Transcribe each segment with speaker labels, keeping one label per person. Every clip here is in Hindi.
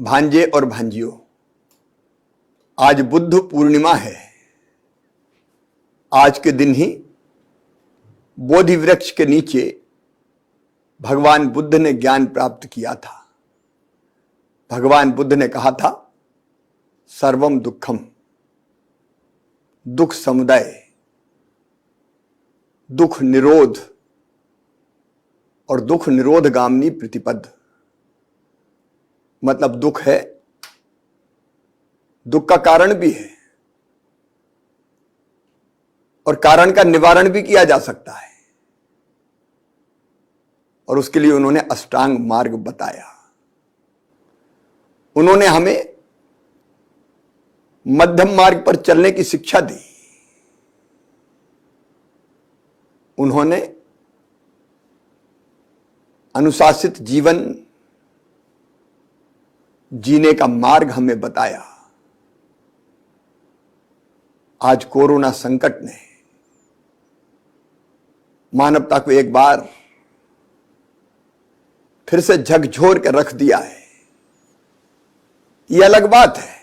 Speaker 1: भांजे और भांजियों, आज बुद्ध पूर्णिमा है। आज के दिन ही बोधि वृक्ष के नीचे भगवान बुद्ध ने ज्ञान प्राप्त किया था। भगवान बुद्ध ने कहा था, सर्वम दुखम, दुख समुदाय, दुख निरोध और दुख निरोध गामिनी प्रतिपद। मतलब दुख है, दुख का कारण भी है और कारण का निवारण भी किया जा सकता है। और उसके लिए उन्होंने अष्टांग मार्ग बताया। उन्होंने हमें मध्यम मार्ग पर चलने की शिक्षा दी। उन्होंने अनुशासित जीवन जीने का मार्ग हमें बताया। आज कोरोना संकट ने मानवता को एक बार फिर से झकझोर कर रख दिया है। यह अलग बात है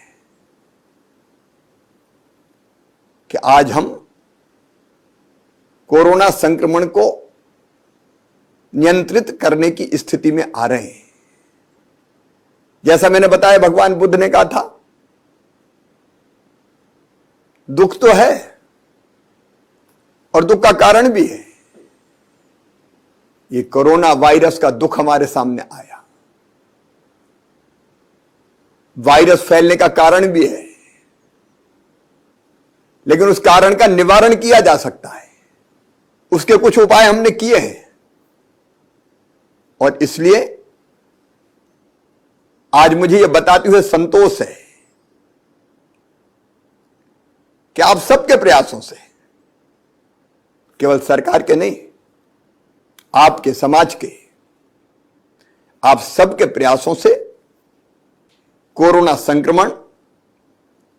Speaker 1: कि आज हम कोरोना संक्रमण को नियंत्रित करने की स्थिति में आ रहे हैं। जैसा मैंने बताया, भगवान बुद्ध ने कहा था, दुख तो है और दुख का कारण भी है। ये कोरोना वायरस का दुख हमारे सामने आया। वायरस फैलने का कारण भी है, लेकिन उस कारण का निवारण किया जा सकता है। उसके कुछ उपाय हमने किए हैं और इसलिए आज मुझे यह बताते हुए संतोष है कि आप सबके प्रयासों से, केवल सरकार के नहीं, आपके समाज के, आप सबके प्रयासों से कोरोना संक्रमण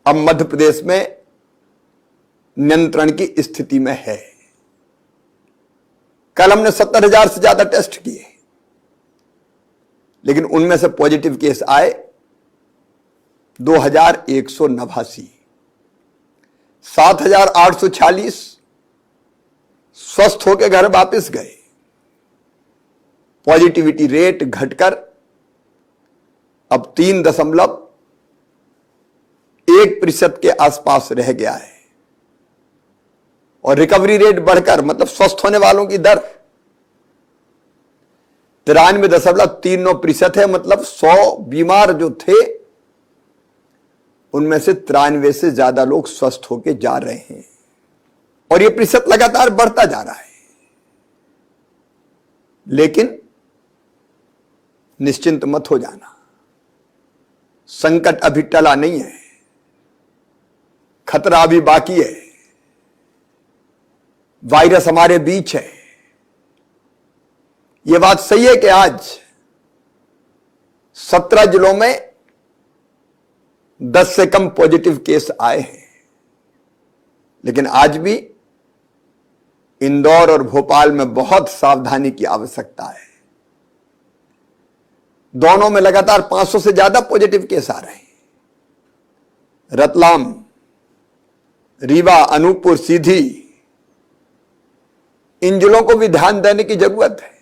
Speaker 1: अब मध्य प्रदेश में नियंत्रण की स्थिति में है। कल हमने 70,000 से ज्यादा टेस्ट किए, लेकिन उनमें से पॉजिटिव केस आए 2,189, 7,846 स्वस्थ होकर घर वापस गए। पॉजिटिविटी रेट घटकर अब 3.1% के आसपास रह गया है और रिकवरी रेट बढ़कर, मतलब स्वस्थ होने वालों की दर 93.39% है। मतलब 100 बीमार जो थे उनमें से 93 से ज्यादा लोग स्वस्थ होकर जा रहे हैं और यह प्रतिशत लगातार बढ़ता जा रहा है। लेकिन निश्चिंत मत हो जाना, संकट अभी टला नहीं है, खतरा अभी बाकी है। वायरस हमारे बीच है। यह बात सही है कि आज 17 जिलों में 10 से कम पॉजिटिव केस आए हैं, लेकिन आज भी इंदौर और भोपाल में बहुत सावधानी की आवश्यकता है। दोनों में लगातार 500 से ज्यादा पॉजिटिव केस आ रहे हैं। रतलाम, रीवा, अनूपपुर, सीधी, इन जिलों को भी ध्यान देने की जरूरत है।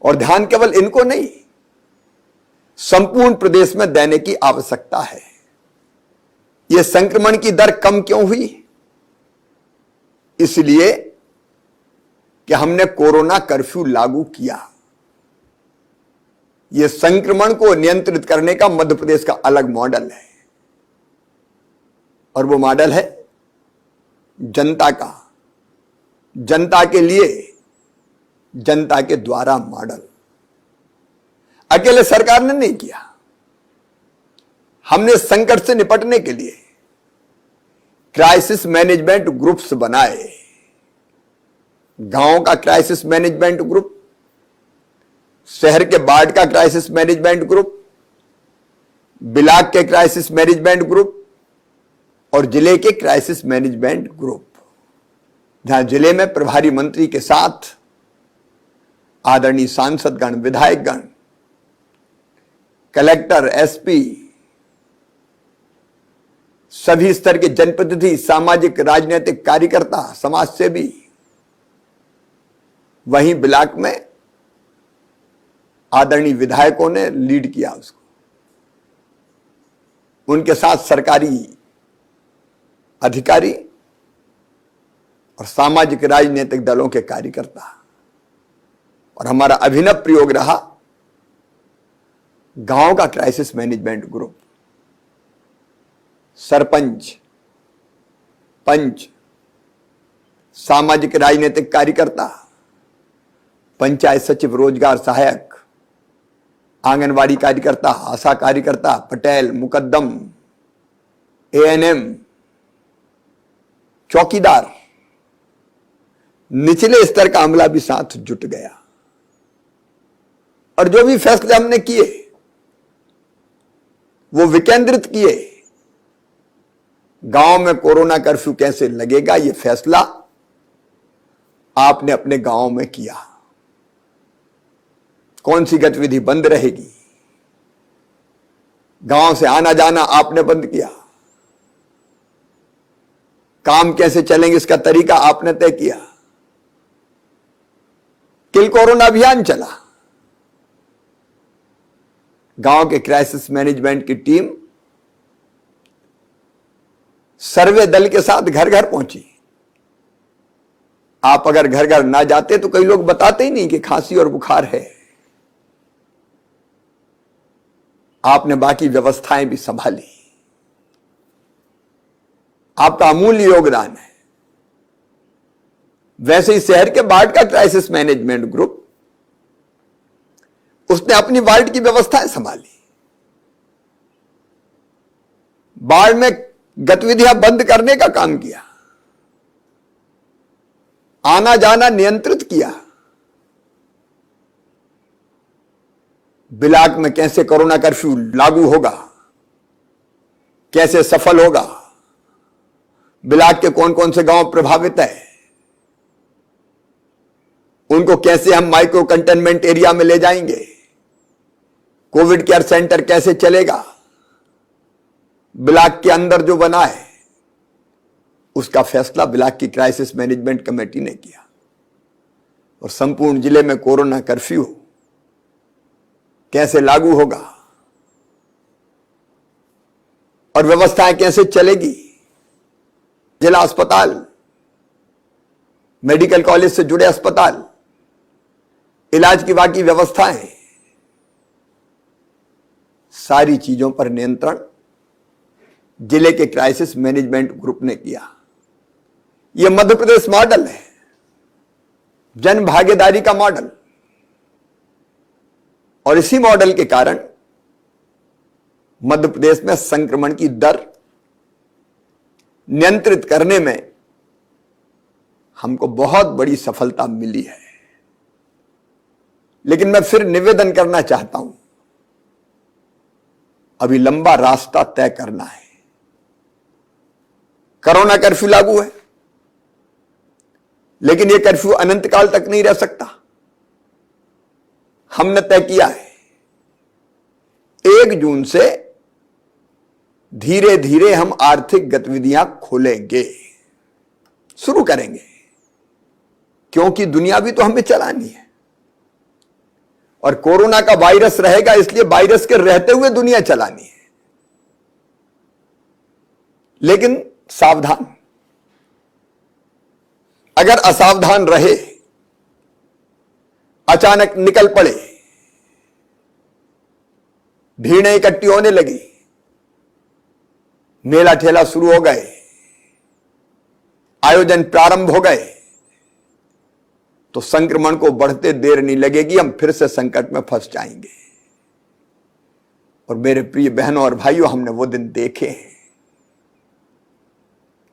Speaker 1: और ध्यान केवल इनको नहीं, संपूर्ण प्रदेश में देने की आवश्यकता है। यह संक्रमण की दर कम क्यों हुई? इसलिए कि हमने कोरोना कर्फ्यू लागू किया। यह संक्रमण को नियंत्रित करने का मध्य प्रदेश का अलग मॉडल है और वो मॉडल है जनता का, जनता के लिए, जनता के द्वारा मॉडल। अकेले सरकार ने नहीं किया। हमने संकट से निपटने के लिए क्राइसिस मैनेजमेंट ग्रुप्स बनाए। गांव का क्राइसिस मैनेजमेंट ग्रुप, शहर के बाढ़ का क्राइसिस मैनेजमेंट ग्रुप, ब्लॉक के क्राइसिस मैनेजमेंट ग्रुप और जिले के क्राइसिस मैनेजमेंट ग्रुप, जहां जिले में प्रभारी मंत्री के साथ आदरणीय सांसदगण, विधायकगण कलेक्टर, एसपी, सभी स्तर के जनप्रतिनिधि, सामाजिक राजनीतिक कार्यकर्ता, समाज सेवी, वहीं ब्लॉक में आदरणीय विधायकों ने लीड किया उसको। उनके साथ सरकारी अधिकारी और सामाजिक राजनीतिक दलों के कार्यकर्ता। और हमारा अभिनव प्रयोग रहा गांव का क्राइसिस मैनेजमेंट ग्रुप। सरपंच, पंच, सामाजिक राजनीतिक कार्यकर्ता, पंचायत सचिव, रोजगार सहायक, आंगनवाड़ी कार्यकर्ता, आशा कार्यकर्ता, पटेल, मुकद्दम, एएनएम, चौकीदार, निचले स्तर का अमला भी साथ जुट गया। और जो भी फैसले हमने किए वो विकेंद्रित किए। गांव में कोरोना कर्फ्यू कैसे लगेगा, यह फैसला आपने अपने गांव में किया। कौन सी गतिविधि बंद रहेगी, गांव से आना जाना आपने बंद किया। काम कैसे चलेंगे इसका तरीका आपने तय किया। किल कोरोना अभियान चला। गांव के क्राइसिस मैनेजमेंट की टीम सर्वे दल के साथ घर घर पहुंची। आप अगर घर घर ना जाते तो कई लोग बताते ही नहीं कि खांसी और बुखार है। आपने बाकी व्यवस्थाएं भी संभाली। आपका अमूल्य योगदान है। वैसे ही शहर के वार्ड का क्राइसिस मैनेजमेंट ग्रुप, उसने अपनी वार्ड की व्यवस्थाएं संभाली। वार्ड में गतिविधियां बंद करने का काम किया, आना जाना नियंत्रित किया। ब्लॉक में कैसे कोरोना कर्फ्यू लागू होगा, कैसे सफल होगा, ब्लॉक के कौन कौन से गांव प्रभावित है, उनको कैसे हम माइक्रो कंटेनमेंट एरिया में ले जाएंगे, कोविड केयर सेंटर कैसे चलेगा, ब्लॉक के अंदर जो बना है उसका फैसला ब्लॉक की क्राइसिस मैनेजमेंट कमेटी ने किया। और संपूर्ण जिले में कोरोना कर्फ्यू कैसे लागू होगा और व्यवस्थाएं कैसे चलेगी। जिला अस्पताल, मेडिकल कॉलेज से जुड़े अस्पताल, इलाज की बाकी व्यवस्थाएं, सारी चीजों पर नियंत्रण जिले के क्राइसिस मैनेजमेंट ग्रुप ने किया। यह मध्य प्रदेश मॉडल है, जन भागीदारी का मॉडल। और इसी मॉडल के कारण मध्य प्रदेश में संक्रमण की दर नियंत्रित करने में हमको बहुत बड़ी सफलता मिली है। लेकिन मैं फिर निवेदन करना चाहता हूं, अभी लंबा रास्ता तय करना है। कोरोना कर्फ्यू लागू है, लेकिन यह कर्फ्यू अनंत काल तक नहीं रह सकता। हमने तय किया है 1 जून से धीरे धीरे हम आर्थिक गतिविधियां खोलेंगे, शुरू करेंगे, क्योंकि दुनिया भी तो हमें चलानी है। और कोरोना का वायरस रहेगा, इसलिए वायरस के रहते हुए दुनिया चलानी है। लेकिन सावधान, अगर असावधान रहे, अचानक निकल पड़े, भीड़ें इकट्ठी होने लगी, मेला ठेला शुरू हो गए, आयोजन प्रारंभ हो गए, तो संक्रमण को बढ़ते देर नहीं लगेगी, हम फिर से संकट में फंस जाएंगे। और मेरे प्रिय बहनों और भाइयों, हमने वो दिन देखे हैं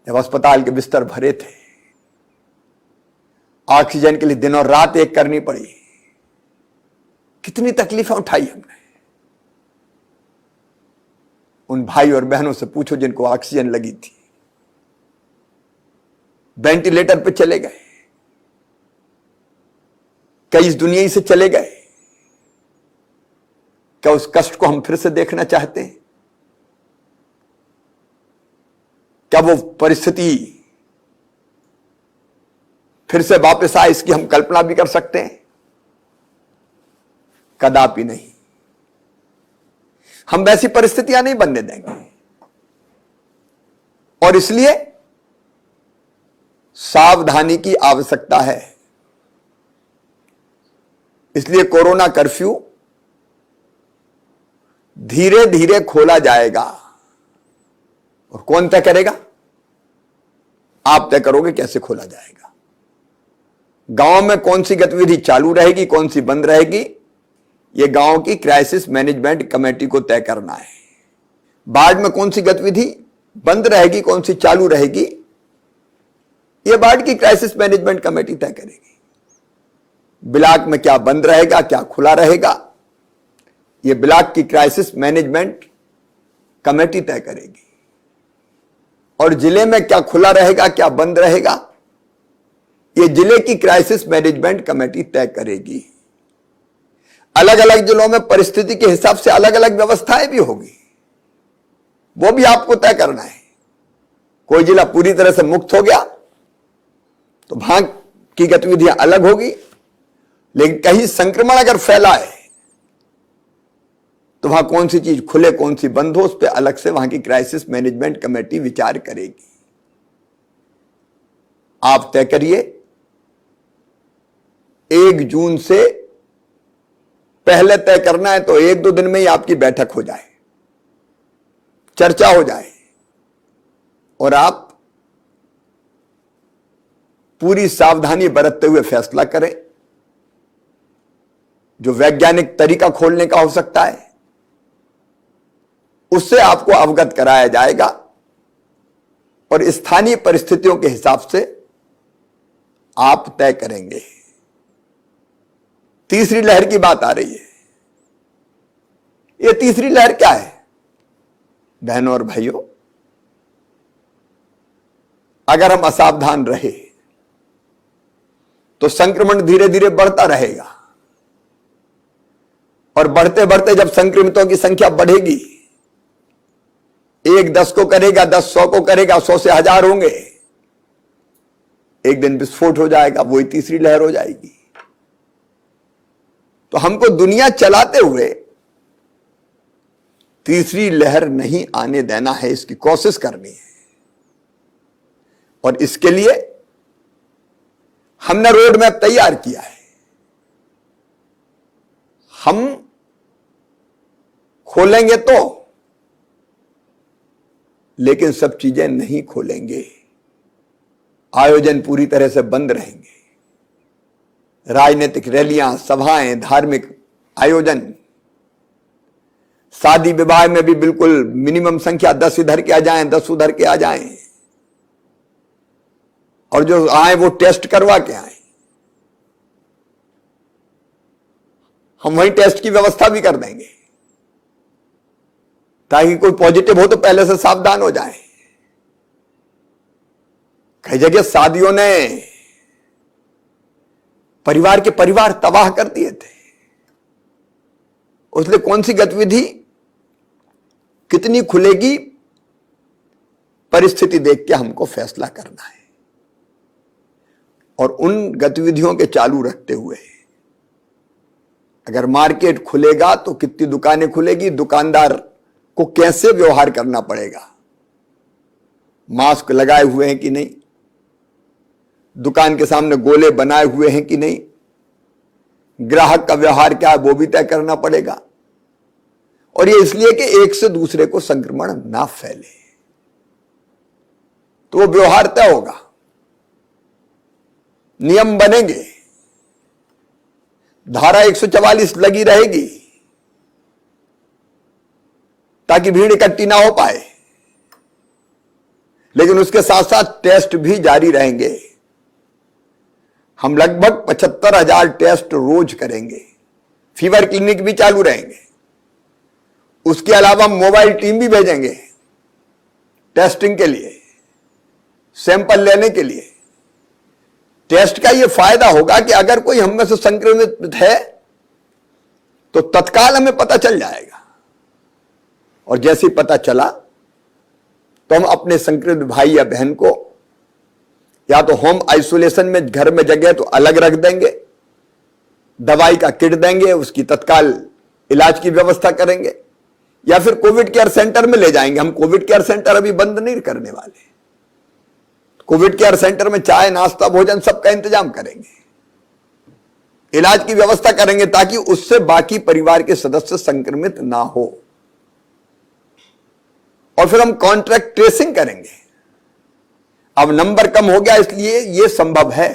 Speaker 1: जब अस्पताल के बिस्तर भरे थे, ऑक्सीजन के लिए दिन और रात एक करनी पड़ी, कितनी तकलीफें उठाई हमने। उन भाई और बहनों से पूछो जिनको ऑक्सीजन लगी थी, वेंटिलेटर पे चले गए, कई इस दुनिया से चले गए, क्या उस कष्ट को हम फिर से देखना चाहते हैं? क्या वो परिस्थिति फिर से वापस आए, इसकी हम कल्पना भी कर सकते हैं? कदापि नहीं। हम वैसी परिस्थितियां नहीं बनने देंगे। और इसलिए सावधानी की आवश्यकता है। इसलिए कोरोना कर्फ्यू धीरे धीरे खोला जाएगा। और कौन तय करेगा? आप तय करोगे कैसे खोला जाएगा। गांव में कौन सी गतिविधि चालू रहेगी, कौन सी बंद रहेगी, यह गांव की क्राइसिस मैनेजमेंट कमेटी को तय करना है। वार्ड में कौन सी गतिविधि बंद रहेगी, कौन सी चालू रहेगी, यह वार्ड की क्राइसिस मैनेजमेंट कमेटी तय करेगी। ब्लॉक में क्या बंद रहेगा, क्या खुला रहेगा, यह ब्लॉक की क्राइसिस मैनेजमेंट कमेटी तय करेगी। और जिले में क्या खुला रहेगा, क्या बंद रहेगा, यह जिले की क्राइसिस मैनेजमेंट कमेटी तय करेगी। अलग अलग जिलों में परिस्थिति के हिसाब से अलग अलग व्यवस्थाएं भी होगी, वो भी आपको तय करना है। कोई जिला पूरी तरह से मुक्त हो गया तो वहां की गतिविधियां अलग होगी, लेकिन कहीं संक्रमण अगर फैला है तो वहां कौन सी चीज खुले, कौन सी बंद हो, उस पर अलग से वहां की क्राइसिस मैनेजमेंट कमेटी विचार करेगी। आप तय करिए 1 जून से पहले तय करना है तो 1-2 दिन में ही आपकी बैठक हो जाए, चर्चा हो जाए और आप पूरी सावधानी बरतते हुए फैसला करें। जो वैज्ञानिक तरीका खोलने का हो सकता है उससे आपको अवगत कराया जाएगा और स्थानीय परिस्थितियों के हिसाब से आप तय करेंगे। तीसरी लहर की बात आ रही है। यह तीसरी लहर क्या है? बहनों और भाइयों, अगर हम असावधान रहे तो संक्रमण धीरे धीरे बढ़ता रहेगा और बढ़ते बढ़ते जब संक्रमितों की संख्या बढ़ेगी, 1 10 को करेगा, 10 100 को करेगा, 100 से 1000 होंगे, एक दिन विस्फोट हो जाएगा, वही तीसरी लहर हो जाएगी। तो हमको दुनिया चलाते हुए तीसरी लहर नहीं आने देना है, इसकी कोशिश करनी है। और इसके लिए हमने रोड मैप तैयार किया है। हम खोलेंगे तो, लेकिन सब चीजें नहीं खोलेंगे। आयोजन पूरी तरह से बंद रहेंगे। राजनीतिक रैलियां, सभाएं, धार्मिक आयोजन, शादी विवाह में भी बिल्कुल मिनिमम संख्या 10 इधर के आ जाएं, 10 उधर के आ जाएं, और जो आए वो टेस्ट करवा के आए। हम वही टेस्ट की व्यवस्था भी कर देंगे ताकि कोई पॉजिटिव हो तो पहले से सावधान हो जाए। कई जगह शादियों ने परिवार के परिवार तबाह कर दिए थे। उसलिए कौन सी गतिविधि कितनी खुलेगी, परिस्थिति देख के हमको फैसला करना है। और उन गतिविधियों के चालू रखते हुए अगर मार्केट खुलेगा तो कितनी दुकानें खुलेगी, दुकानदार को कैसे व्यवहार करना पड़ेगा, मास्क लगाए हुए हैं कि नहीं, दुकान के सामने गोले बनाए हुए हैं कि नहीं, ग्राहक का व्यवहार क्या है वो भी तय करना पड़ेगा। और ये इसलिए कि एक से दूसरे को संक्रमण ना फैले, तो वो व्यवहार तय होगा, नियम बनेंगे, धारा 144 लगी रहेगी ताकि भीड़ इकट्ठी ना हो पाए। लेकिन उसके साथ साथ टेस्ट भी जारी रहेंगे। हम लगभग 75,000 टेस्ट रोज करेंगे। फीवर क्लिनिक भी चालू रहेंगे। उसके अलावा मोबाइल टीम भी भेजेंगे टेस्टिंग के लिए, सैंपल लेने के लिए। टेस्ट का यह फायदा होगा कि अगर कोई हम में से संक्रमित है तो तत्काल हमें पता चल जाएगा, और जैसे ही पता चला तो हम अपने संक्रमित भाई या बहन को या तो होम आइसोलेशन में घर में जगह तो अलग रख देंगे, दवाई का किट देंगे, उसकी तत्काल इलाज की व्यवस्था करेंगे, या फिर कोविड केयर सेंटर में ले जाएंगे। हम कोविड केयर सेंटर अभी बंद नहीं करने वाले। कोविड केयर सेंटर में चाय नाश्ता भोजन सबका इंतजाम करेंगे, इलाज की व्यवस्था करेंगे ताकि उससे बाकी परिवार के सदस्य संक्रमित ना हो। और फिर हम कॉन्ट्रैक्ट ट्रेसिंग करेंगे। अब नंबर कम हो गया इसलिए यह संभव है।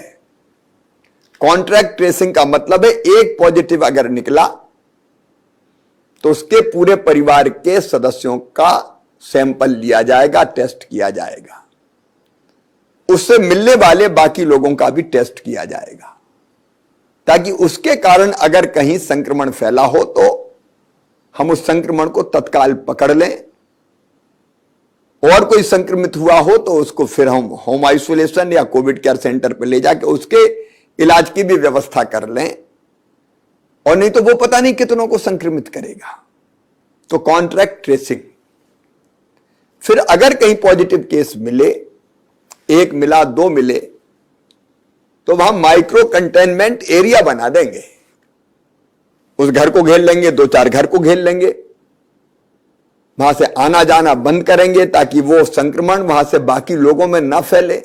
Speaker 1: कॉन्ट्रैक्ट ट्रेसिंग का मतलब है एक पॉजिटिव अगर निकला तो उसके पूरे परिवार के सदस्यों का सैंपल लिया जाएगा, टेस्ट किया जाएगा, उससे मिलने वाले बाकी लोगों का भी टेस्ट किया जाएगा, ताकि उसके कारण अगर कहीं संक्रमण फैला हो तो हम उस संक्रमण को तत्काल पकड़ लें, और कोई संक्रमित हुआ हो तो उसको फिर हम होम आइसोलेशन या कोविड केयर सेंटर पर ले जाके उसके इलाज की भी व्यवस्था कर लें, और नहीं तो वो पता नहीं कितनों को संक्रमित करेगा। तो कॉन्ट्रैक्ट ट्रेसिंग। फिर अगर कहीं पॉजिटिव केस मिले, एक मिला, दो मिले, तो वहां माइक्रो कंटेनमेंट एरिया बना देंगे। उस घर को घेर लेंगे, दो चार घर को घेर लेंगे, वहां से आना जाना बंद करेंगे ताकि वो संक्रमण वहां से बाकी लोगों में ना फैले।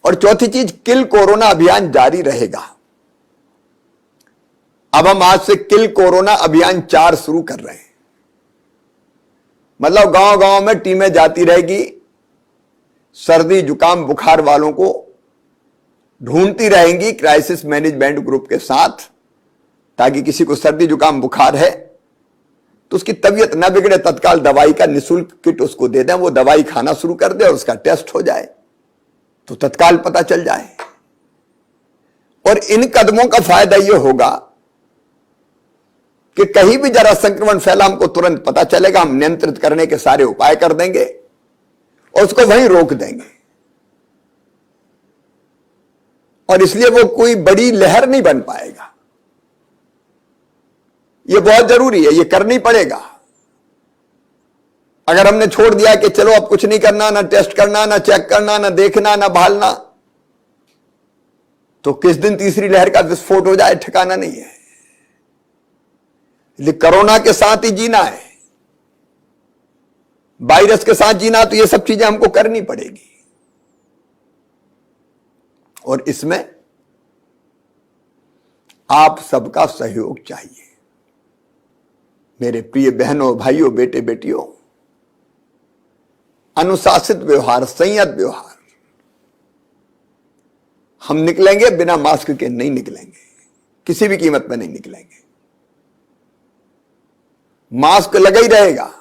Speaker 1: और चौथी चीज, किल कोरोना अभियान जारी रहेगा। अब हम आज से किल कोरोना अभियान 4 शुरू कर रहे हैं। मतलब गांव गांव में टीमें जाती रहेगी, सर्दी जुकाम बुखार वालों को ढूंढती रहेंगी क्राइसिस मैनेजमेंट ग्रुप के साथ, ताकि किसी को सर्दी जुकाम बुखार है तो उसकी तबीयत न बिगड़े, तत्काल दवाई का निःशुल्क किट उसको दे दें, वो दवाई खाना शुरू कर दे और उसका टेस्ट हो जाए तो तत्काल पता चल जाए। और इन कदमों का फायदा यह होगा कि कहीं भी जरा संक्रमण फैला हमको तुरंत पता चलेगा, हम नियंत्रित करने के सारे उपाय कर देंगे और उसको वहीं रोक देंगे। और इसलिए वो कोई बड़ी लहर नहीं बन पाएगा। ये बहुत जरूरी है, ये करनी पड़ेगा। अगर हमने छोड़ दिया कि चलो अब कुछ नहीं करना, ना टेस्ट करना, ना चेक करना, ना देखना, ना भालना, तो किस दिन तीसरी लहर का विस्फोट हो जाए ठिकाना नहीं है। इसलिए कोरोना के साथ ही जीना है, वायरस के साथ जीना, तो ये सब चीजें हमको करनी पड़ेगी। और इसमें आप सबका सहयोग चाहिए। मेरे प्रिय बहनों, भाइयों, बेटे बेटियों, अनुशासित व्यवहार, संयत व्यवहार। हम निकलेंगे बिना मास्क के नहीं निकलेंगे, किसी भी कीमत पर नहीं निकलेंगे। मास्क लगा ही रहेगा,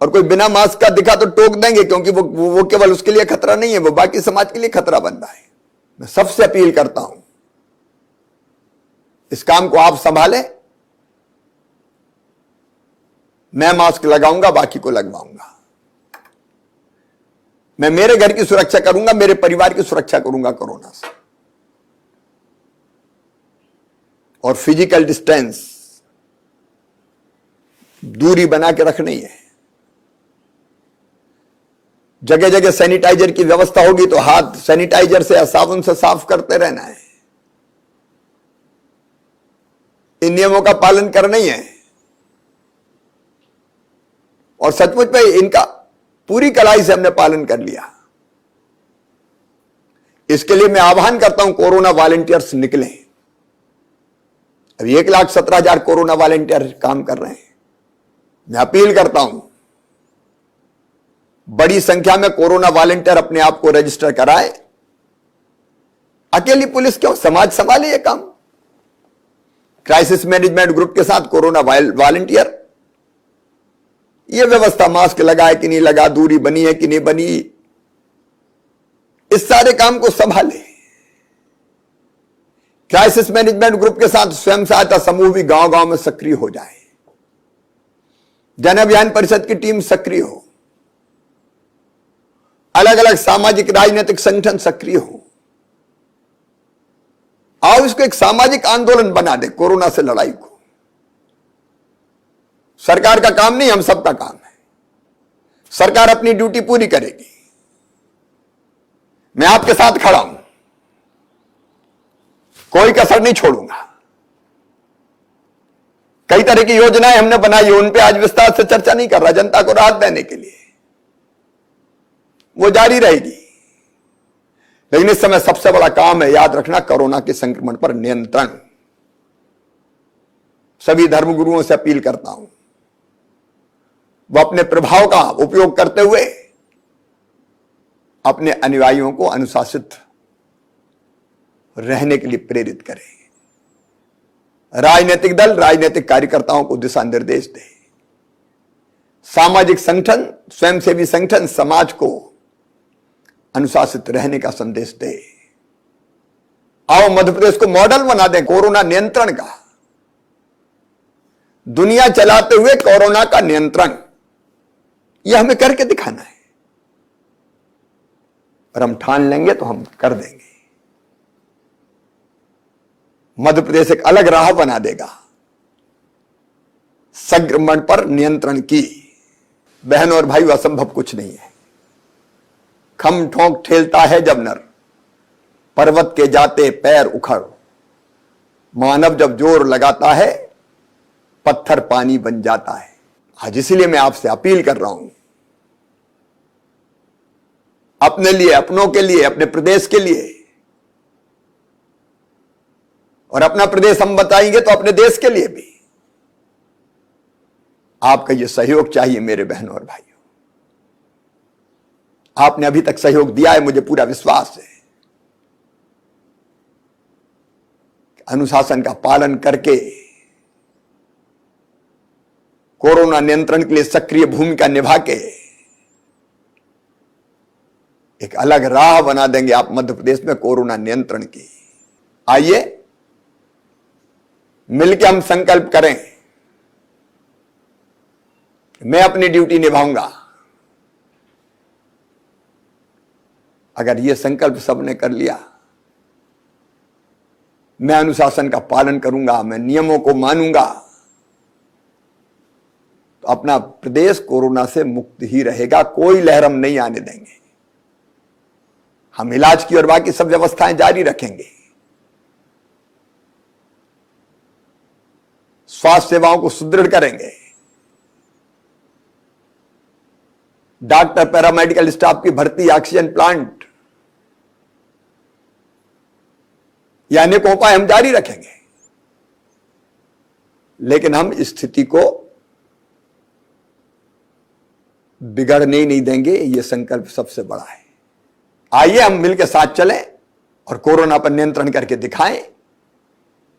Speaker 1: और कोई बिना मास्क का दिखा तो टोक देंगे, क्योंकि वो केवल उसके लिए खतरा नहीं है, वो बाकी समाज के लिए खतरा बन रहा है। मैं सबसे अपील करता हूं, इस काम को आप संभालें। मैं मास्क लगाऊंगा, बाकी को लगवाऊंगा। मैं मेरे घर की सुरक्षा करूंगा, मेरे परिवार की सुरक्षा करूंगा कोरोना से। और फिजिकल डिस्टेंस, दूरी बना के रखनी है। जगह जगह सैनिटाइजर की व्यवस्था होगी तो हाथ सैनिटाइजर से या साबुन से साफ करते रहना है। इन नियमों का पालन करना ही है। और सचमुच में इनका पूरी कड़ाई से हमने पालन कर लिया। इसके लिए मैं आह्वान करता हूं, कोरोना वॉलंटियर्स निकलें। अभी 1,17,000 कोरोना वॉलंटियर काम कर रहे हैं। मैं अपील करता हूं, बड़ी संख्या में कोरोना वॉलंटियर अपने आप को रजिस्टर कराए। अकेली पुलिस क्यों, समाज संभाले ये काम। क्राइसिस मैनेजमेंट ग्रुप के साथ कोरोना वॉलंटियर, ये व्यवस्था, मास्क लगाए कि नहीं लगा, दूरी बनी है कि नहीं बनी, इस सारे काम को संभाले। क्राइसिस मैनेजमेंट ग्रुप के साथ स्वयं सहायता समूह भी गांव गांव में सक्रिय हो जाए। जन अभियान परिषद की टीम सक्रिय हो, अलग अलग सामाजिक राजनीतिक संगठन सक्रिय हो। आओ इसको एक सामाजिक आंदोलन बना दे, कोरोना से लड़ाई को। सरकार का काम नहीं, हम सबका काम है। सरकार अपनी ड्यूटी पूरी करेगी, मैं आपके साथ खड़ा हूं, कोई कसर नहीं छोड़ूंगा। कई तरह की योजनाएं हमने बनाई है, उन पे आज विस्तार से चर्चा नहीं कर रहा, जनता को राहत देने के लिए वो जारी रहेगी। लेकिन इस समय सबसे बड़ा काम है, याद रखना, कोरोना के संक्रमण पर नियंत्रण। सभी धर्मगुरुओं से अपील करता हूं, वो अपने प्रभाव का उपयोग करते हुए अपने अनुयायियों को अनुशासित रहने के लिए प्रेरित करें। राजनीतिक दल राजनीतिक कार्यकर्ताओं को दिशा निर्देश दे। सामाजिक संगठन, स्वयंसेवी संगठन समाज को अनुशासित रहने का संदेश दे। आओ मध्य प्रदेश को मॉडल बना दें कोरोना नियंत्रण का। दुनिया चलाते हुए कोरोना का नियंत्रण, यह हमें करके दिखाना है। और हम ठान लेंगे तो हम कर देंगे। मध्य प्रदेश एक अलग राह बना देगा संक्रमण पर नियंत्रण की। बहनों और भाइयों, असंभव कुछ नहीं है। खम ठोंक ठेलता है जब नर, पर्वत के जाते पैर उखड़। मानव जब जोर लगाता है, पत्थर पानी बन जाता है। आज इसीलिए मैं आपसे अपील कर रहा हूं, अपने लिए, अपनों के लिए, अपने प्रदेश के लिए। और अपना प्रदेश हम बताएंगे तो अपने देश के लिए भी आपका यह सहयोग चाहिए। मेरे बहनों और भाइयों, आपने अभी तक सहयोग दिया है, मुझे पूरा विश्वास है। अनुशासन का पालन करके कोरोना नियंत्रण के लिए सक्रिय भूमिका निभा के एक अलग राह बना देंगे आप मध्य प्रदेश में कोरोना नियंत्रण की। आइए मिलकर हम संकल्प करें, मैं अपनी ड्यूटी निभाऊंगा। अगर यह संकल्प सबने कर लिया, मैं अनुशासन का पालन करूंगा, मैं नियमों को मानूंगा, तो अपना प्रदेश कोरोना से मुक्त ही रहेगा। कोई लहर हम नहीं आने देंगे। हम इलाज की और बाकी सब व्यवस्थाएं जारी रखेंगे। स्वास्थ्य सेवाओं को सुदृढ़ करेंगे। डॉक्टर, पैरामेडिकल स्टाफ की भर्ती, ऑक्सीजन प्लांट, ये अनेक उपाय हम जारी रखेंगे। लेकिन हम स्थिति को बिगड़ने ही नहीं देंगे, यह संकल्प सबसे बड़ा है। आइए हम मिलकर साथ चलें और कोरोना पर नियंत्रण करके दिखाएं।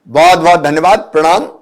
Speaker 1: बहुत बहुत धन्यवाद, प्रणाम।